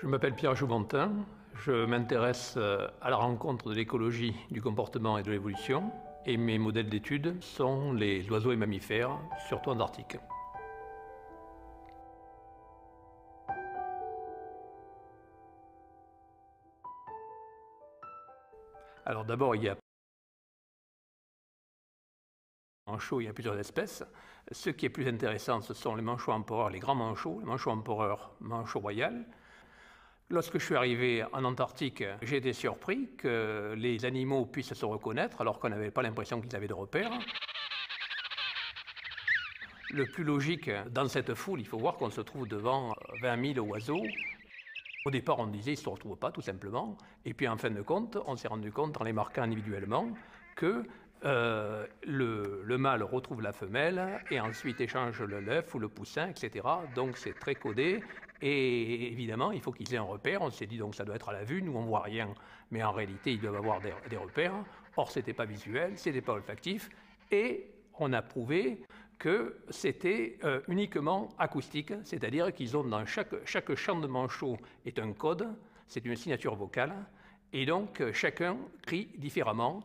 Je m'appelle Pierre Joubentin, je m'intéresse à la rencontre de l'écologie, du comportement et de l'évolution, et mes modèles d'études sont les oiseaux et mammifères, surtout en Arctique. Alors d'abord, il y a manchots, il y a plusieurs espèces. Ce qui est plus intéressant, ce sont les manchots empereurs, les grands manchots, les manchots empereurs, manchot royal. Lorsque je suis arrivé en Antarctique, j'ai été surpris que les animaux puissent se reconnaître alors qu'on n'avait pas l'impression qu'ils avaient de repères. Le plus logique, dans cette foule, il faut voir qu'on se trouve devant 20 000 oiseaux. Au départ, on disait qu'ils ne se retrouvent pas, tout simplement. Et puis, en fin de compte, on s'est rendu compte, en les marquant individuellement, que le mâle retrouve la femelle et ensuite échange le l'œuf ou le poussin, etc. Donc, c'est très codé. Et évidemment, il faut qu'ils aient un repère. On s'est dit, donc, ça doit être à la vue. Nous, on ne voit rien. Mais en réalité, ils doivent avoir des repères. Or, ce n'était pas visuel, ce n'était pas olfactif. Et on a prouvé que c'était uniquement acoustique, c'est-à-dire qu'ils ont dans chaque chant de manchot est un code, c'est une signature vocale, et donc chacun crie différemment.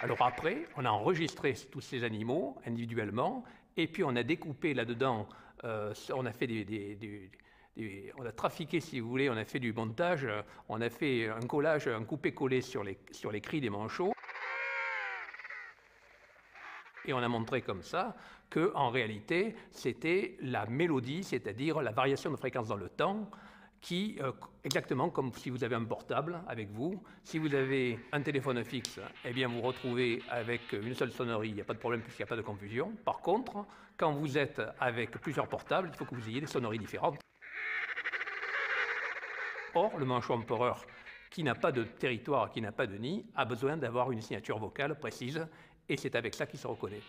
Alors après, on a enregistré tous ces animaux individuellement, et puis on a découpé là-dedans, on a fait on a trafiqué, si vous voulez, on a fait du montage, on a fait un collage, un coupé-collé sur les cris des manchots. Et on a montré comme ça qu'en réalité, c'était la mélodie, c'est-à-dire la variation de fréquence dans le temps, qui, exactement comme si vous avez un portable avec vous, si vous avez un téléphone fixe, eh bien vous retrouvez avec une seule sonnerie, il n'y a pas de problème puisqu'il n'y a pas de confusion. Par contre, quand vous êtes avec plusieurs portables, il faut que vous ayez des sonneries différentes. Or, le manchot empereur, qui n'a pas de territoire, qui n'a pas de nid, a besoin d'avoir une signature vocale précise, et c'est avec ça qu'il se reconnaît.